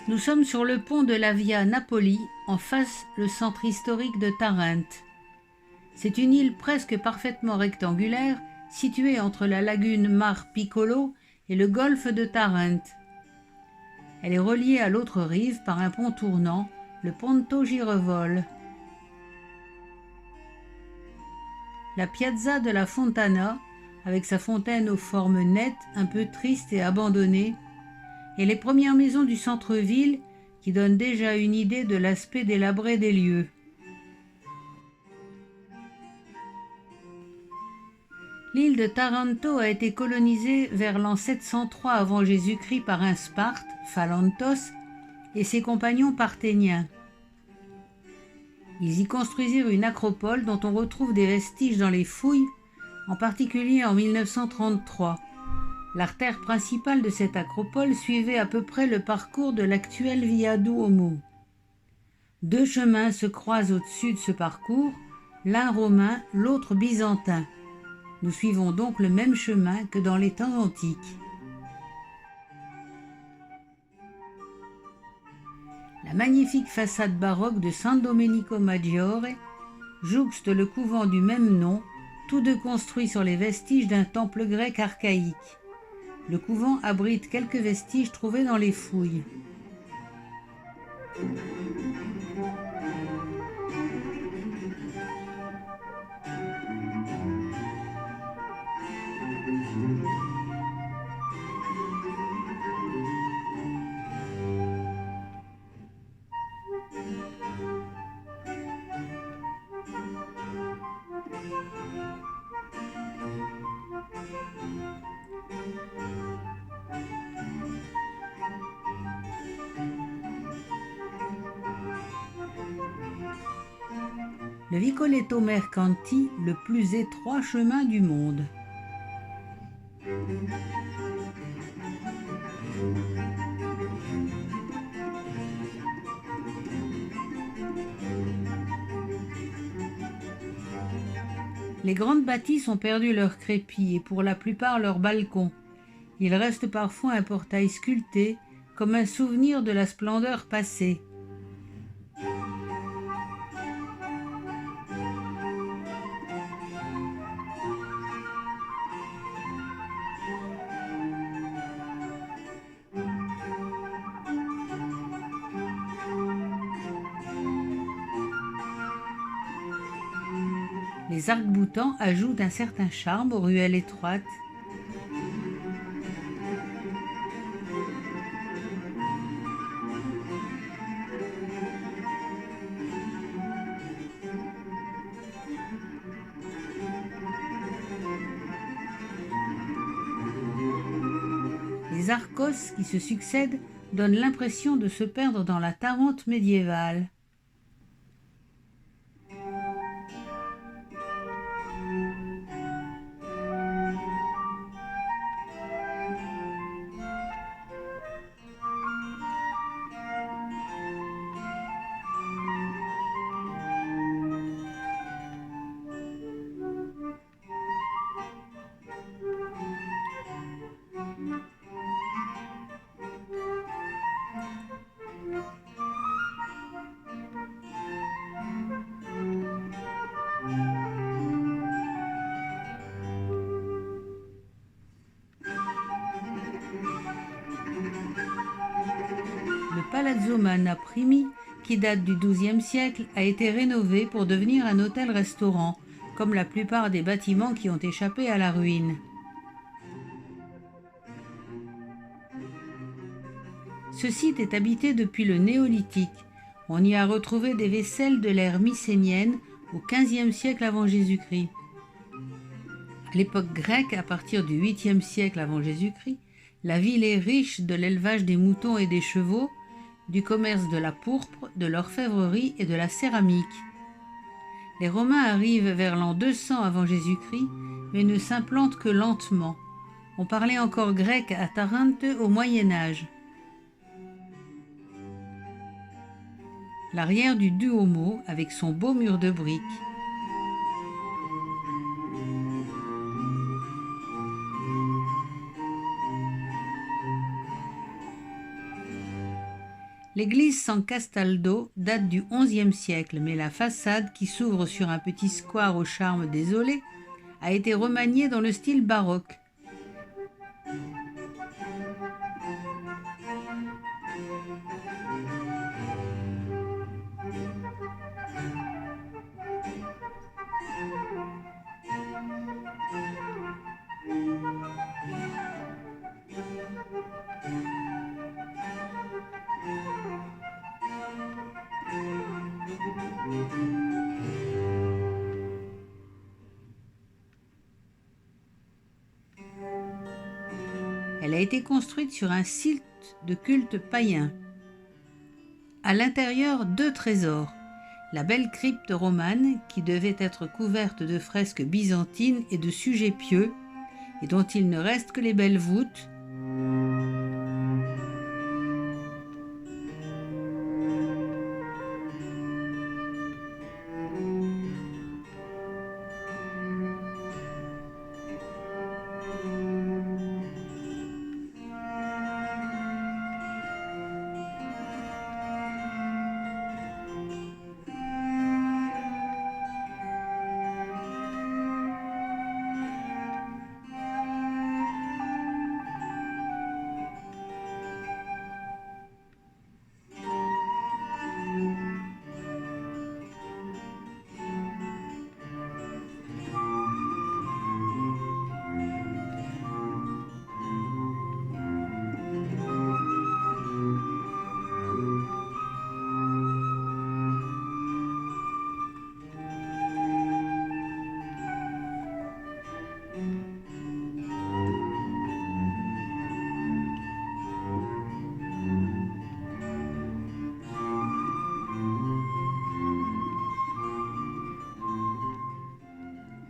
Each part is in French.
Nous sommes sur le pont de la Via Napoli, en face le centre historique de Tarente. C'est une île presque parfaitement rectangulaire, située entre la lagune Mar Piccolo et le golfe de Tarente. Elle est reliée à l'autre rive par un pont tournant, le Ponto Girevole. La piazza de la Fontana, avec sa fontaine aux formes nettes, un peu triste et abandonnée, et les premières maisons du centre-ville qui donnent déjà une idée de l'aspect délabré des lieux. L'île de Taranto a été colonisée vers l'an 703 avant Jésus-Christ par un Sparte, Phalanthos, et ses compagnons parthéniens. Ils y construisirent une acropole dont on retrouve des vestiges dans les fouilles, en particulier en 1933. L'artère principale de cette acropole suivait à peu près le parcours de l'actuelle Via Duomo. Deux chemins se croisent au-dessus de ce parcours, l'un romain, l'autre byzantin. Nous suivons donc le même chemin que dans les temps antiques. La magnifique façade baroque de San Domenico Maggiore jouxte le couvent du même nom, tous deux construits sur les vestiges d'un temple grec archaïque. Le couvent abrite quelques vestiges trouvés dans les fouilles. Le Vicoletto Mercanti, le plus étroit chemin du monde. Les grandes bâtisses ont perdu leur crépi et pour la plupart leurs balcons. Il reste parfois un portail sculpté, comme un souvenir de la splendeur passée. Les arcs-boutants ajoutent un certain charme aux ruelles étroites. Les arcos qui se succèdent donnent l'impression de se perdre dans la Tarente médiévale. Le Palazzo Manna Primi, qui date du XIIe siècle, a été rénové pour devenir un hôtel-restaurant, comme la plupart des bâtiments qui ont échappé à la ruine. Ce site est habité depuis le néolithique. On y a retrouvé des vaisselles de l'ère mycénienne au XVe siècle avant Jésus-Christ. À l'époque grecque, à partir du 8e siècle avant Jésus-Christ, la ville est riche de l'élevage des moutons et des chevaux, du commerce de la pourpre, de l'orfèvrerie et de la céramique. Les Romains arrivent vers l'an 200 avant Jésus-Christ, mais ne s'implantent que lentement. On parlait encore grec à Tarente au Moyen Âge. L'arrière du Duomo avec son beau mur de briques. L'église San Castaldo date du XIe siècle, mais la façade, qui s'ouvre sur un petit square au charme désolé, a été remaniée dans le style baroque. Elle a été construite sur un site de culte païen. À l'intérieur, 2 trésors. La belle crypte romane, qui devait être couverte de fresques byzantines et de sujets pieux, et dont il ne reste que les belles voûtes.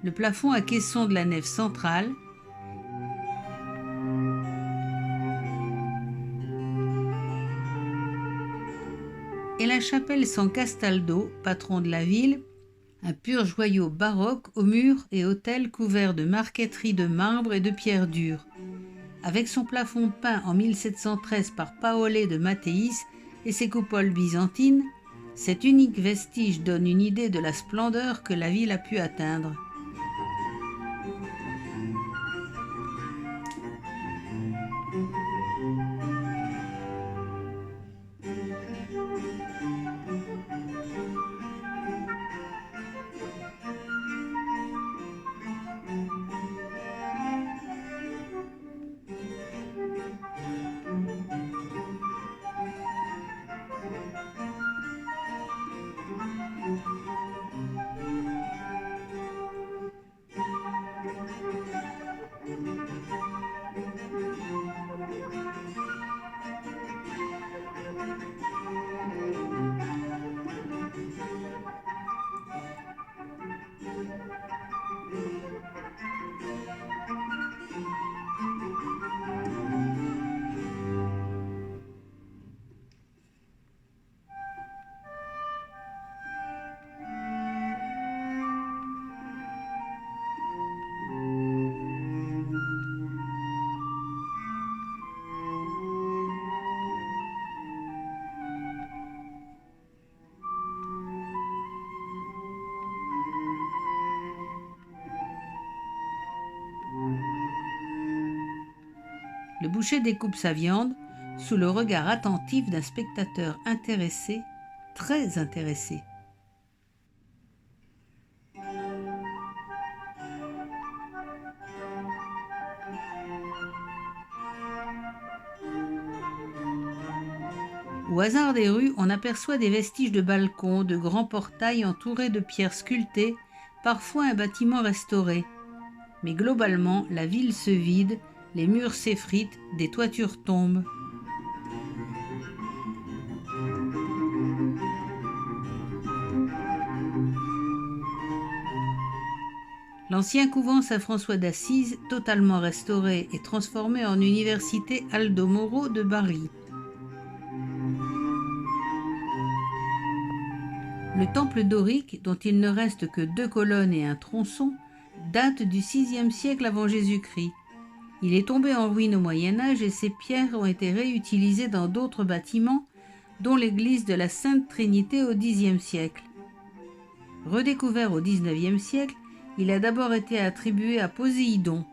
Le plafond à caissons de la nef centrale et la chapelle San Castaldo, patron de la ville, un pur joyau baroque aux murs et autels couverts de marqueterie de marbre et de pierre dure. Avec son plafond peint en 1713 par Paolé de Mattéis et ses coupoles byzantines, cet unique vestige donne une idée de la splendeur que la ville a pu atteindre. Le boucher découpe sa viande sous le regard attentif d'un spectateur intéressé, très intéressé. Au hasard des rues, on aperçoit des vestiges de balcons, de grands portails entourés de pierres sculptées, parfois un bâtiment restauré. Mais globalement, la ville se vide, les murs s'effritent, des toitures tombent. L'ancien couvent Saint-François d'Assise, totalement restauré et transformé en université Aldo Moro de Bari. Le temple dorique, dont il ne reste que 2 colonnes et un tronçon, date du VIe siècle avant Jésus-Christ. Il est tombé en ruine au Moyen Âge et ses pierres ont été réutilisées dans d'autres bâtiments dont l'église de la Sainte Trinité au Xe siècle. Redécouvert au XIXe siècle, il a d'abord été attribué à Poséidon,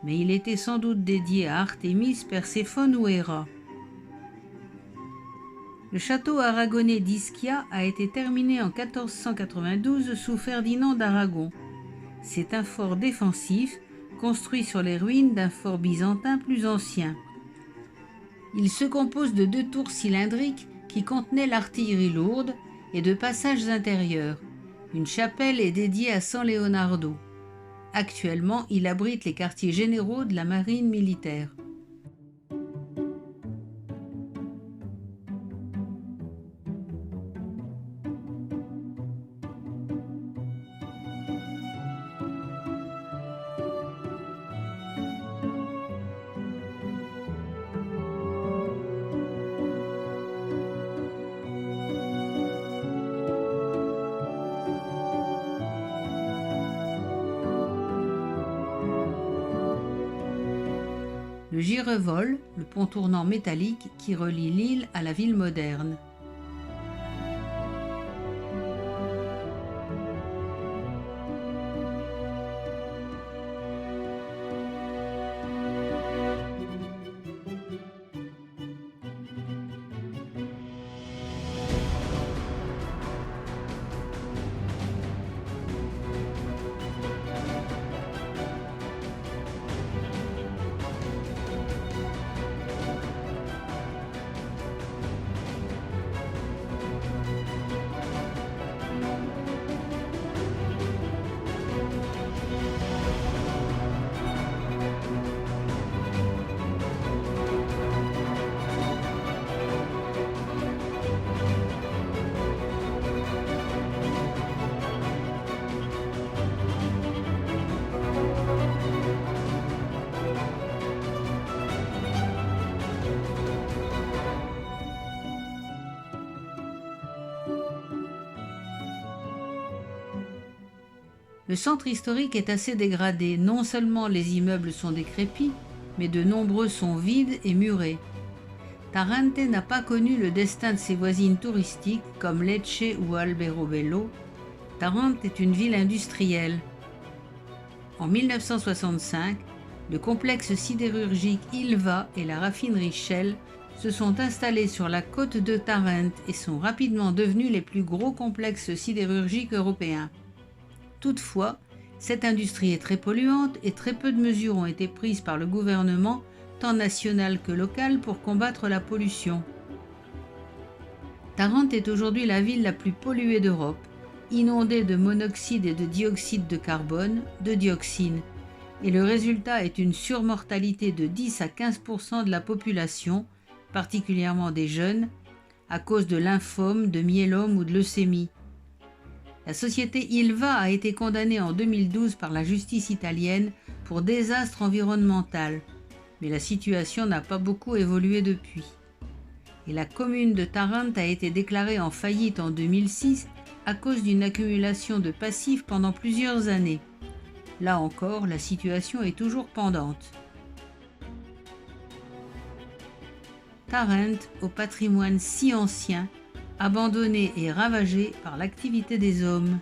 mais il était sans doute dédié à Artémis, Perséphone ou Héra. Le château aragonais d'Ischia a été terminé en 1492 sous Ferdinand d'Aragon. C'est un fort défensif, construit sur les ruines d'un fort byzantin plus ancien. Il se compose de 2 tours cylindriques qui contenaient l'artillerie lourde et de passages intérieurs. Une chapelle est dédiée à San Leonardo. Actuellement, il abrite les quartiers généraux de la marine militaire. Le girevole, le pont tournant métallique qui relie l'île à la ville moderne. Le centre historique est assez dégradé. Non seulement les immeubles sont décrépits, mais de nombreux sont vides et murés. Tarente n'a pas connu le destin de ses voisines touristiques comme Lecce ou Alberobello. Tarente est une ville industrielle. En 1965, le complexe sidérurgique Ilva et la raffinerie Shell se sont installés sur la côte de Tarente et sont rapidement devenus les plus gros complexes sidérurgiques européens. Toutefois, cette industrie est très polluante et très peu de mesures ont été prises par le gouvernement, tant national que local, pour combattre la pollution. Tarente est aujourd'hui la ville la plus polluée d'Europe, inondée de monoxyde et de dioxyde de carbone, de dioxine, et le résultat est une surmortalité de 10 à 15% de la population, particulièrement des jeunes, à cause de lymphome, de myélome ou de leucémie. La société Ilva a été condamnée en 2012 par la justice italienne pour désastre environnemental, mais la situation n'a pas beaucoup évolué depuis. Et la commune de Tarente a été déclarée en faillite en 2006 à cause d'une accumulation de passifs pendant plusieurs années. Là encore, la situation est toujours pendante. Tarente, au patrimoine si ancien, abandonné et ravagé par l'activité des hommes.